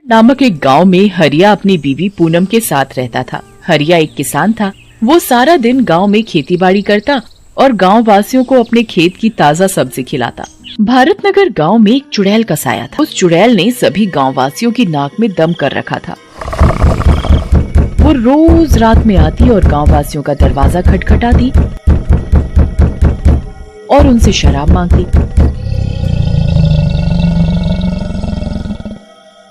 नामक एक गांव में हरिया अपनी बीवी पूनम के साथ रहता था। हरिया एक किसान था। वो सारा दिन गांव में खेती बाड़ी करता और गांव वासियों को अपने खेत की ताजा सब्जी खिलाता। भारतनगर गांव में एक चुड़ैल का साया था। उस चुड़ैल ने सभी गांव वासियों की नाक में दम कर रखा था। वो रोज रात में आती और गांव वासियों का दरवाजा खटखटाती और उनसे शराब मांगती।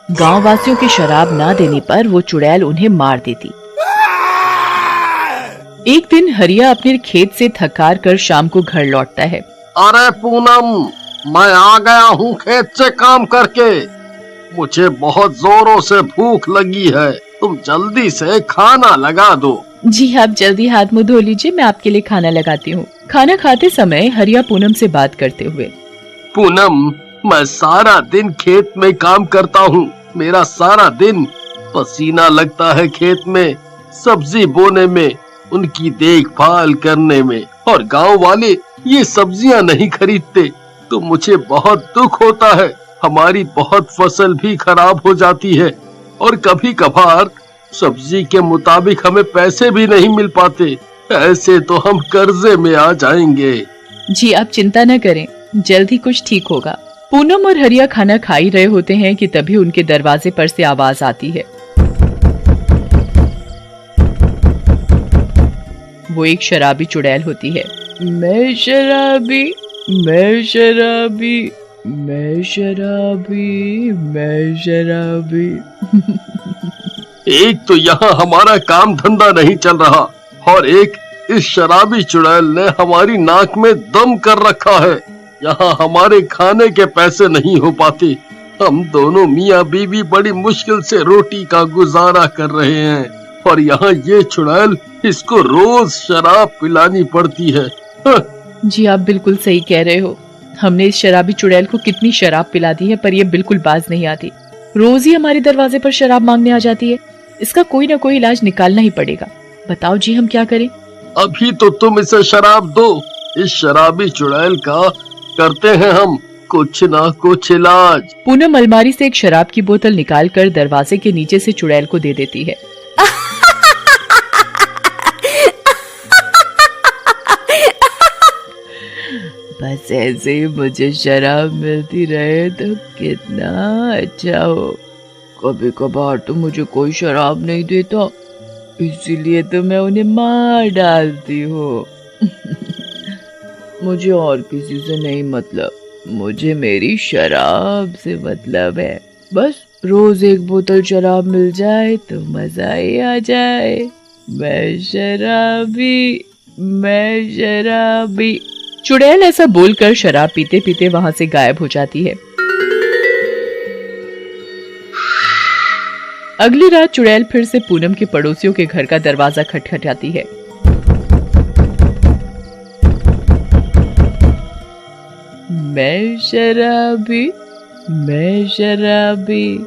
गांव वासियों की शराब ना देने पर वो चुड़ैल उन्हें मार देती। एक दिन हरिया अपने खेत से थक कर शाम को घर लौटता है। अरे पूनम, मैं आ गया हूँ खेत से काम करके। मुझे बहुत जोरों से भूख लगी है, तुम जल्दी से खाना लगा दो। जी आप जल्दी हाथ मुंह धो लीजिए, मैं आपके लिए खाना लगाती हूँ। खाना खाते समय हरिया पूनम से बात करते हुए, पूनम, मैं सारा दिन खेत में काम करता हूँ। मेरा सारा दिन पसीना लगता है खेत में, सब्जी बोने में, उनकी देखभाल करने में, और गांव वाले ये सब्जियां नहीं खरीदते तो मुझे बहुत दुख होता है। हमारी बहुत फसल भी खराब हो जाती है और कभी कभार सब्जी के मुताबिक हमें पैसे भी नहीं मिल पाते। ऐसे तो हम कर्जे में आ जाएंगे। जी आप चिंता न करें, जल्दी कुछ ठीक होगा। पूनम और हरिया खाना खा ही रहे होते हैं कि तभी उनके दरवाजे पर से आवाज आती है। वो एक शराबी चुड़ैल होती है। मैं शराबी, मैं शराबी, मैं शराबी, मैं शराबी। एक तो यहाँ हमारा काम धंधा नहीं चल रहा और एक इस शराबी चुड़ैल ने हमारी नाक में दम कर रखा है। यहाँ हमारे खाने के पैसे नहीं हो पाते। हम दोनों मियाँ बीवी बड़ी मुश्किल से रोटी का गुजारा कर रहे हैं और यहाँ ये चुड़ैल, इसको रोज शराब पिलानी पड़ती है। जी आप बिल्कुल सही कह रहे हो। हमने इस शराबी चुड़ैल को कितनी शराब पिला दी है, पर ये बिल्कुल बाज नहीं आती। रोज ही हमारे दरवाजे पर शराब मांगने आ जाती है। इसका कोई ना कोई इलाज निकालना ही पड़ेगा। बताओ जी हम क्या करें? अभी तो तुम इसे शराब दो। इस शराबी चुड़ैल का करते हैं हम कुछ ना कुछ इलाज। पूनम अलमारी से एक शराब की बोतल निकालकर दरवाजे के नीचे से चुड़ैल को दे देती है। बस ऐसे ही मुझे शराब मिलती रहे तो कितना अच्छा हो। कभी कभार तो मुझे कोई शराब नहीं देता, इसीलिए तो मैं उन्हें मार डालती हूँ। मुझे और किसी से नहीं मतलब, मुझे मेरी शराब से मतलब है। बस रोज एक बोतल शराब मिल जाए तो मजा ही आ जाए। मैं शराबी, मैं शराबी। चुड़ैल ऐसा बोलकर शराब पीते पीते वहां से गायब हो जाती है। अगली रात चुड़ैल फिर से पूनम के पड़ोसियों के घर का दरवाजा खटखटाती है। मैं शराबी, मैं शराबी,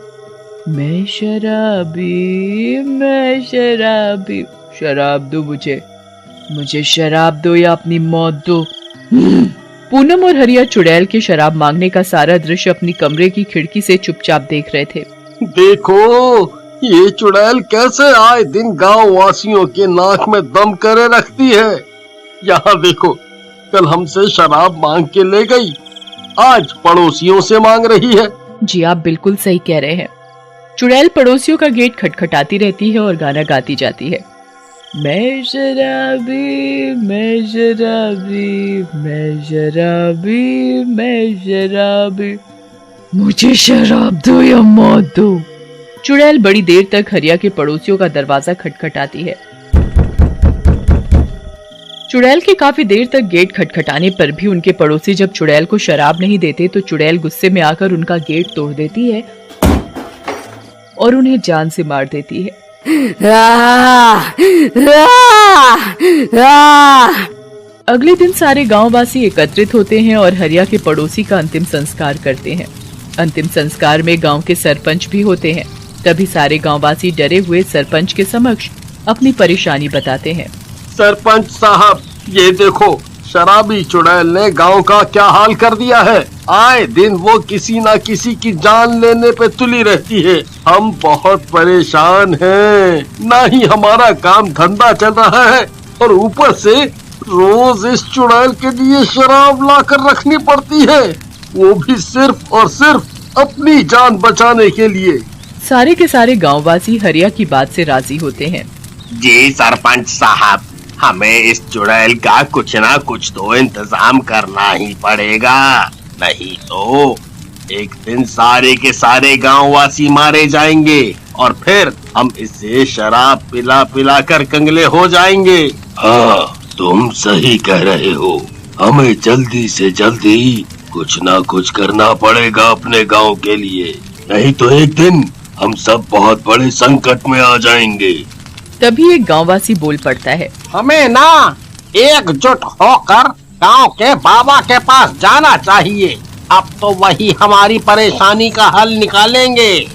मैं शराबी, मैं शराबी। शराब दो मुझे, मुझे शराब दो या अपनी मौत दो। पूनम और हरिया चुड़ैल के शराब मांगने का सारा दृश्य अपनी कमरे की खिड़की से चुपचाप देख रहे थे। देखो, ये चुड़ैल कैसे आए दिन गांव वासियों के नाक में दम करे रखती है। यहाँ देखो, कल हमसे शराब मांग के ले गई, आज पड़ोसियों से मांग रही है। जी आप बिल्कुल सही कह रहे हैं। चुड़ैल पड़ोसियों का गेट खटखटाती रहती है और गाना गाती जाती है। मैं शराबी, मैं शराबी, मैं शराबी, मैं शराबी। मुझे शराब दो या मौत दो। चुड़ैल बड़ी देर तक हरिया के पड़ोसियों का दरवाजा खटखटाती है। चुड़ैल के काफी देर तक गेट खटखटाने पर भी उनके पड़ोसी जब चुड़ैल को शराब नहीं देते तो चुड़ैल गुस्से में आकर उनका गेट तोड़ देती है और उन्हें जान से मार देती है। अगले दिन सारे गांववासी एकत्रित होते हैं और हरिया के पड़ोसी का अंतिम संस्कार करते हैं। अंतिम संस्कार में गांव के सरपंच भी होते हैं। तभी सारे गांववासी डरे हुए सरपंच के समक्ष अपनी परेशानी बताते हैं। सरपंच साहब, ये देखो, शराबी चुड़ैल ने गांव का क्या हाल कर दिया है। आए दिन वो किसी ना किसी की जान लेने पे तुली रहती है। हम बहुत परेशान हैं, ना ही हमारा काम धंधा चल रहा है और ऊपर से रोज इस चुड़ैल के लिए शराब लाकर रखनी पड़ती है, वो भी सिर्फ और सिर्फ अपनी जान बचाने के लिए। सारे के सारे गांववासी हरिया की बात से राजी होते हैं। जी सरपंच साहब, हमें इस चुड़ैल का कुछ ना कुछ तो इंतजाम करना ही पड़ेगा, नहीं तो एक दिन सारे के सारे गांववासी मारे जाएंगे और फिर हम इसे शराब पिला पिला कर कंगले हो जाएंगे। हाँ, तुम सही कह रहे हो, हमें जल्दी से जल्दी कुछ ना कुछ करना पड़ेगा अपने गांव के लिए, नहीं तो एक दिन हम सब बहुत बड़े संकट में आ जाएंगे। तभी एक गांववासी बोल पड़ता है, हमें ना एकजुट होकर गांव के बाबा के पास जाना चाहिए, अब तो वही हमारी परेशानी का हल निकालेंगे।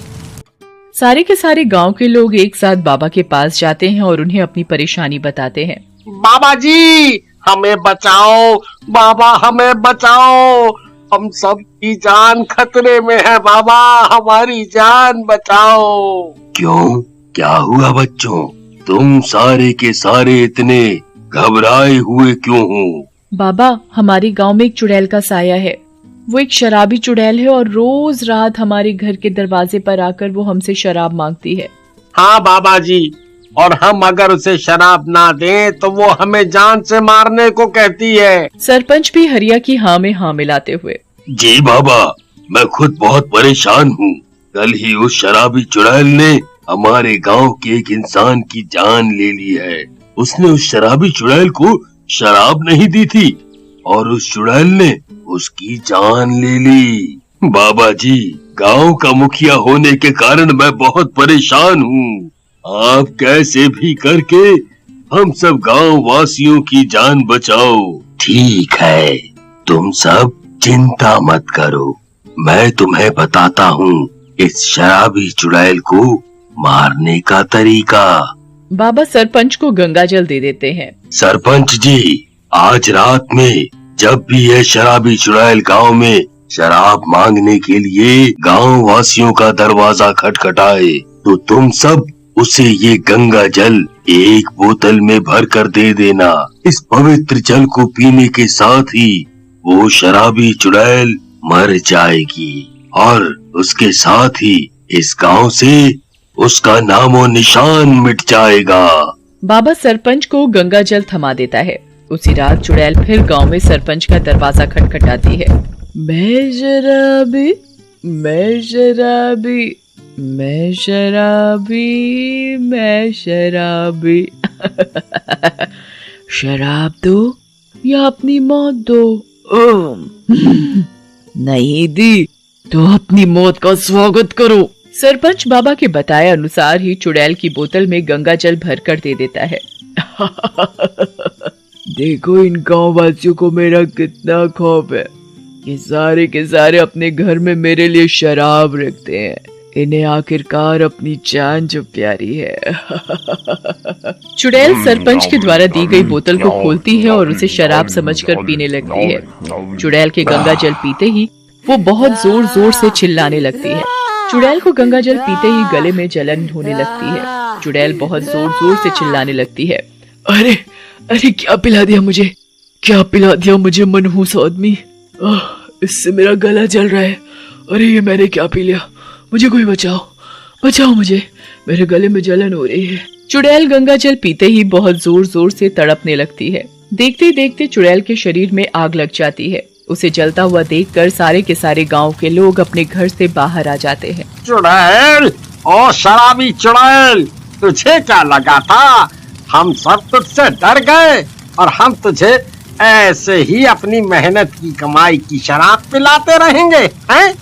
सारे के सारे गांव के लोग एक साथ बाबा के पास जाते हैं और उन्हें अपनी परेशानी बताते हैं। बाबा जी हमें बचाओ, बाबा हमें बचाओ, हम सब की जान खतरे में है, बाबा हमारी जान बचाओ। क्यों, क्या हुआ बच्चों, तुम सारे के सारे इतने घबराए हुए क्यों हो? बाबा, हमारे गांव में एक चुड़ैल का साया है। वो एक शराबी चुड़ैल है और रोज रात हमारे घर के दरवाजे पर आकर वो हमसे शराब मांगती है। हाँ बाबा जी, और हम अगर उसे शराब ना दें तो वो हमें जान से मारने को कहती है। सरपंच भी हरिया की हाँ में हाँ मिलाते हुए, जी बाबा, मैं खुद बहुत परेशान हूँ। कल ही उस शराबी चुड़ैल ने हमारे गांव के एक इंसान की जान ले ली है। उसने उस शराबी चुड़ैल को शराब नहीं दी थी और उस चुड़ैल ने उसकी जान ले ली। बाबा जी, गांव का मुखिया होने के कारण मैं बहुत परेशान हूँ। आप कैसे भी करके हम सब गांव वासियों की जान बचाओ। ठीक है, तुम सब चिंता मत करो, मैं तुम्हें बताता हूँ इस शराबी चुड़ैल को मारने का तरीका। बाबा सरपंच को गंगाजल दे देते हैं। सरपंच जी, आज रात में जब भी यह शराबी चुड़ैल गांव में शराब मांगने के लिए गांव वासियों का दरवाजा खटखटाए तो तुम सब उसे ये गंगा जल एक बोतल में भर कर दे देना। इस पवित्र जल को पीने के साथ ही वो शराबी चुड़ैल मर जाएगी और उसके साथ ही इस गांव से उसका नामो निशान मिट जाएगा। बाबा सरपंच को गंगा जल थमा देता है। उसी रात चुड़ैल फिर गांव में सरपंच का दरवाजा खटखटाती है। मैं शराबी, मैं शराबी, मैं शराबी, मैं शराबी। शराब दो या अपनी मौत दो। नहीं दी तो अपनी मौत का स्वागत करो। सरपंच बाबा के बताए अनुसार ही चुड़ैल की बोतल में गंगा जल भर कर दे देता है। देखो इन गांव वासियों को मेरा कितना खौफ है। ये सारे के सारे अपने घर में मेरे लिए शराब रखते हैं। इन्हें आखिरकार अपनी जान जो प्यारी है। चुड़ैल सरपंच के द्वारा दी गई बोतल को खोलती है और उसे शराब समझकर पीने लगती है। चुड़ैल के गंगा जल पीते ही वो बहुत जोर जोर से चिल्लाने लगती है। चुड़ैल को गंगा जल पीते ही गले में जलन होने लगती है। चुड़ैल बहुत जोर जोर से चिल्लाने लगती है। अरे अरे, क्या पिला दिया मुझे, क्या पिला दिया मुझे मनहूस आदमी। इससे मेरा गला जल रहा है। अरे ये मैंने क्या पी लिया, मुझे कोई बचाओ, बचाओ मुझे, मेरे गले में जलन हो रही है। चुड़ैल गंगा जल पीते ही बहुत जोर जोर से तड़पने लगती है। देखते देखते चुड़ैल के शरीर में आग लग जाती है। उसे जलता हुआ देखकर सारे के सारे गांव के लोग अपने घर से बाहर आ जाते हैं। चुड़ैल, ओ शराबी चुड़ैल, तुझे क्या लगा था हम सब तुझसे डर गए और हम तुझे ऐसे ही अपनी मेहनत की कमाई की शराब पिलाते रहेंगे, हैं?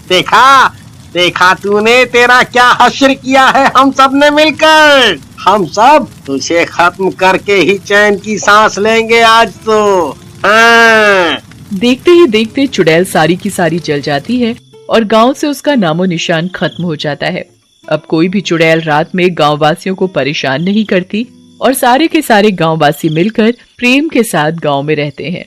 देखा देखा तूने तेरा क्या हश्र किया है हम सब ने मिलकर। हम सब तुझे खत्म करके ही चैन की सांस लेंगे आज तो। हाँ। देखते ही देखते चुड़ैल सारी की सारी जल जाती है और गांव से उसका नामो निशान खत्म हो जाता है। अब कोई भी चुड़ैल रात में गांव वासियों को परेशान नहीं करती और सारे के सारे गांववासी मिलकर प्रेम के साथ गांव में रहते हैं।